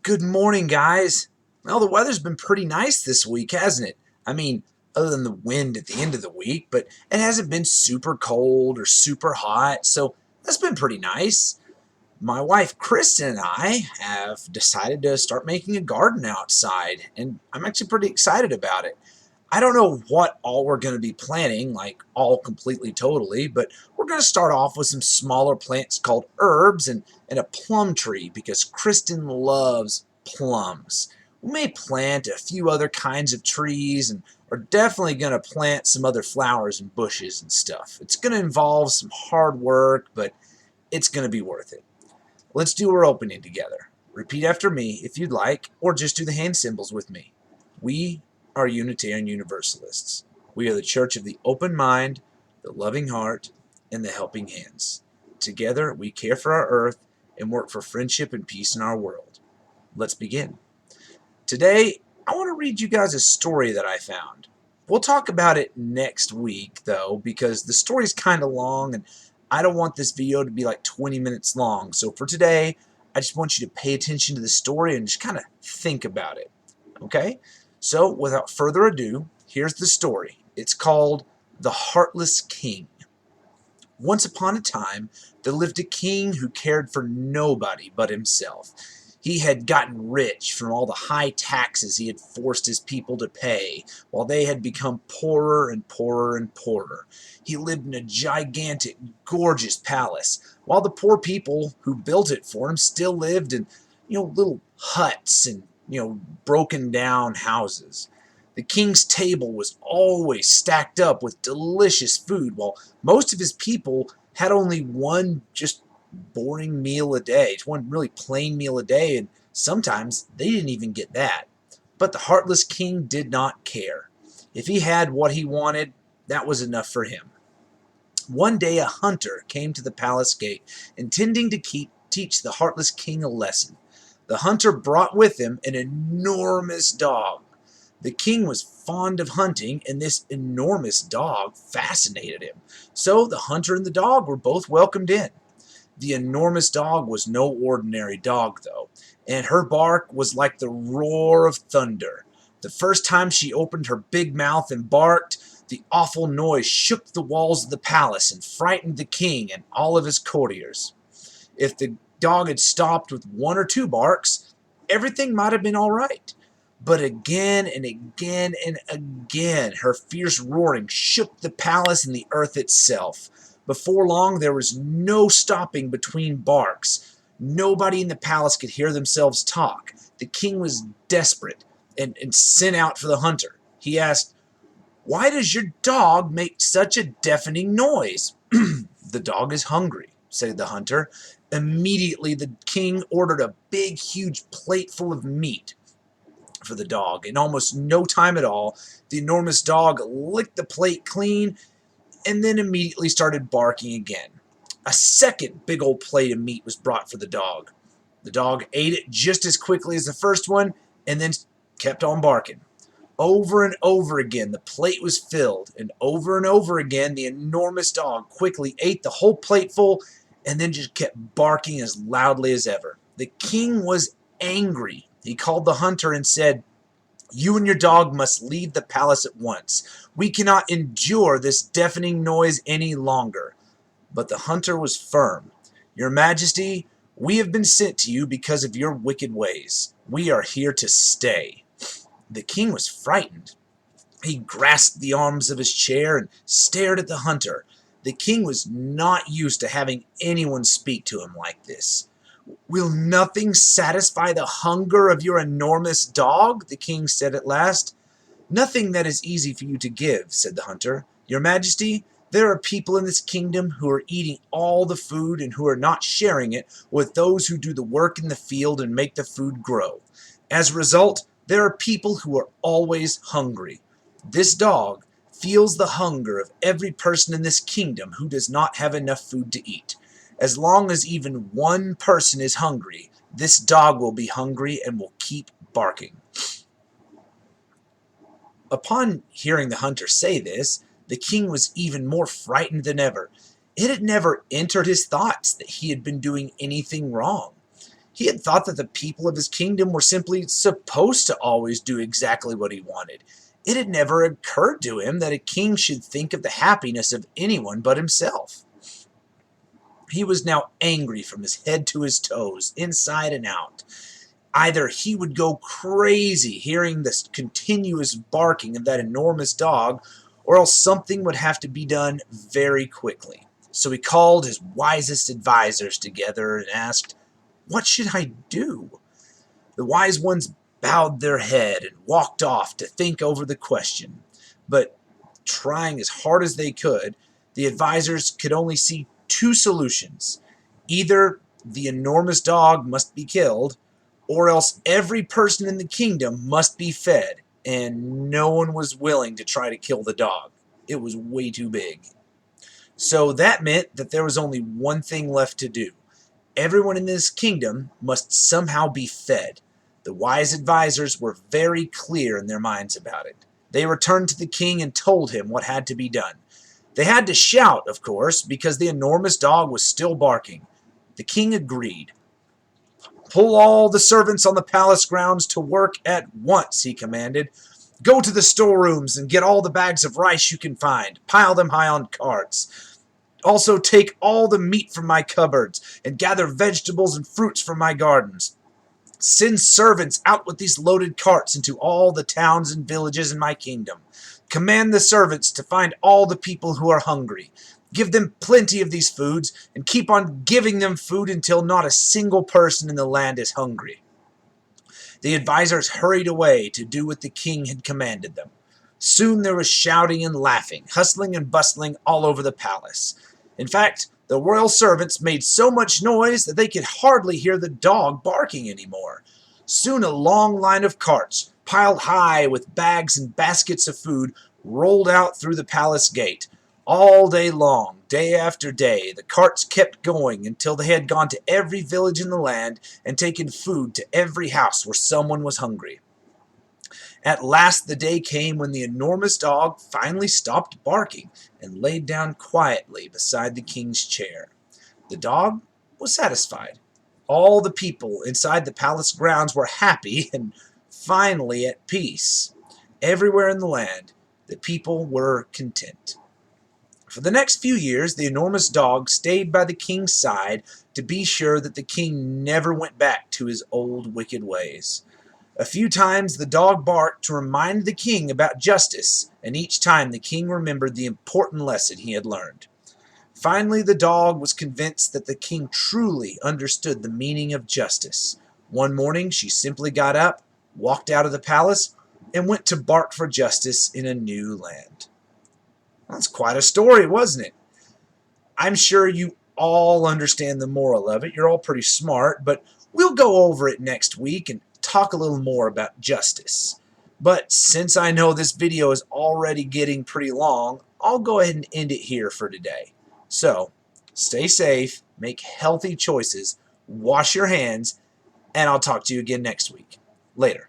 Good morning, guys. Well, the weather's been pretty nice this week, hasn't it? I mean, other than the wind at the end of the week, but it hasn't been super cold or super hot, so that's been pretty nice. My wife Kristen and I have decided to start making a garden outside, and I'm actually pretty excited about it. I don't know what all we're going to be planting, like all completely totally, but we're going to start off with some smaller plants called herbs and a plum tree because Kristen loves plums. We may plant a few other kinds of trees and are definitely going to plant some other flowers and bushes and stuff. It's going to involve some hard work, but it's going to be worth it. Let's do our opening together. Repeat after me if you'd like, or just do the hand symbols with me. We are Unitarian Universalists. We are the church of the open mind, the loving heart, and the helping hands. Together, we care for our earth and work for friendship and peace in our world. Let's begin. Today, I want to read you guys a story that I found. We'll talk about it next week, though, because the story's kind of long and I don't want this video to be like 20 minutes long. So for today, I just want you to pay attention to the story and just kind of think about it. Okay? So without further ado, here's the story. It's called The Heartless King. Once upon a time, there lived a king who cared for nobody but himself. He had gotten rich from all the high taxes he had forced his people to pay, while they had become poorer and poorer and poorer. He lived in a gigantic, gorgeous palace, while the poor people who built it for him still lived in, little huts and, broken down houses. The king's table was always stacked up with delicious food, while most of his people had only one just boring meal a day, one really plain meal a day, and sometimes they didn't even get that. But the heartless king did not care. If he had what he wanted, that was enough for him. One day a hunter came to the palace gate, intending to teach the heartless king a lesson. The hunter brought with him an enormous dog. The king was fond of hunting, and this enormous dog fascinated him. So the hunter and the dog were both welcomed in. The enormous dog was no ordinary dog, though, and her bark was like the roar of thunder. The first time she opened her big mouth and barked, the awful noise shook the walls of the palace and frightened the king and all of his courtiers. If the dog had stopped with one or two barks, everything might have been all right. But again and again and again, her fierce roaring shook the palace and the earth itself. Before long, there was no stopping between barks. Nobody in the palace could hear themselves talk. The king was desperate and sent out for the hunter. He asked, "Why does your dog make such a deafening noise?" "The dog is hungry," said the hunter. Immediately, the king ordered a big, huge plate full of meat for the dog. In almost no time at all, the enormous dog licked the plate clean and then immediately started barking again. A second big old plate of meat was brought for the dog. The dog ate it just as quickly as the first one and then kept on barking. Over and over again, the plate was filled, and over again, the enormous dog quickly ate the whole plateful and then just kept barking as loudly as ever. The king was angry. He called the hunter and said, "You and your dog must leave the palace at once. We cannot endure this deafening noise any longer." But the hunter was firm. "Your Majesty, we have been sent to you because of your wicked ways. We are here to stay." The king was frightened. He grasped the arms of his chair and stared at the hunter. The king was not used to having anyone speak to him like this. "Will nothing satisfy the hunger of your enormous dog?" the king said at last. "Nothing that is easy for you to give," said the hunter. "Your Majesty, there are people in this kingdom who are eating all the food and who are not sharing it with those who do the work in the field and make the food grow. As a result, there are people who are always hungry. This dog feels the hunger of every person in this kingdom who does not have enough food to eat. As long as even one person is hungry, this dog will be hungry and will keep barking." Upon hearing the hunter say this, the king was even more frightened than ever. It had never entered his thoughts that he had been doing anything wrong. He had thought that the people of his kingdom were simply supposed to always do exactly what he wanted. It had never occurred to him that a king should think of the happiness of anyone but himself. He was now angry from his head to his toes, inside and out. Either he would go crazy hearing this continuous barking of that enormous dog, or else something would have to be done very quickly. So he called his wisest advisors together and asked, "What should I do?" The wise ones bowed their head and walked off to think over the question. But trying as hard as they could, the advisors could only see two solutions. Either the enormous dog must be killed, or else every person in the kingdom must be fed, and no one was willing to try to kill the dog. It was way too big. So that meant that there was only one thing left to do. Everyone in this kingdom must somehow be fed. The wise advisors were very clear in their minds about it. They returned to the king and told him what had to be done. They had to shout, of course, because the enormous dog was still barking. The king agreed. "Pull all the servants on the palace grounds to work at once," he commanded. "Go to the storerooms and get all the bags of rice you can find. Pile them high on carts. Also take all the meat from my cupboards and gather vegetables and fruits from my gardens. Send servants out with these loaded carts into all the towns and villages in my kingdom. Command the servants to find all the people who are hungry. Give them plenty of these foods, and keep on giving them food until not a single person in the land is hungry." The advisors hurried away to do what the king had commanded them. Soon there was shouting and laughing, hustling and bustling all over the palace. In fact, the royal servants made so much noise that they could hardly hear the dog barking anymore. Soon a long line of carts, piled high with bags and baskets of food, rolled out through the palace gate. All day long, day after day, the carts kept going until they had gone to every village in the land and taken food to every house where someone was hungry. At last the day came when the enormous dog finally stopped barking and laid down quietly beside the king's chair. The dog was satisfied. All the people inside the palace grounds were happy and finally at peace. Everywhere in the land, the people were content. For the next few years, the enormous dog stayed by the king's side to be sure that the king never went back to his old wicked ways. A few times the dog barked to remind the king about justice, and each time the king remembered the important lesson he had learned. Finally, the dog was convinced that the king truly understood the meaning of justice. One morning, she simply got up, walked out of the palace, and went to bark for justice in a new land. That's quite a story, wasn't it? I'm sure you all understand the moral of it. You're all pretty smart, but we'll go over it next week and talk a little more about justice. But since I know this video is already getting pretty long, I'll go ahead and end it here for today. So, stay safe, make healthy choices, wash your hands, and I'll talk to you again next week. Later.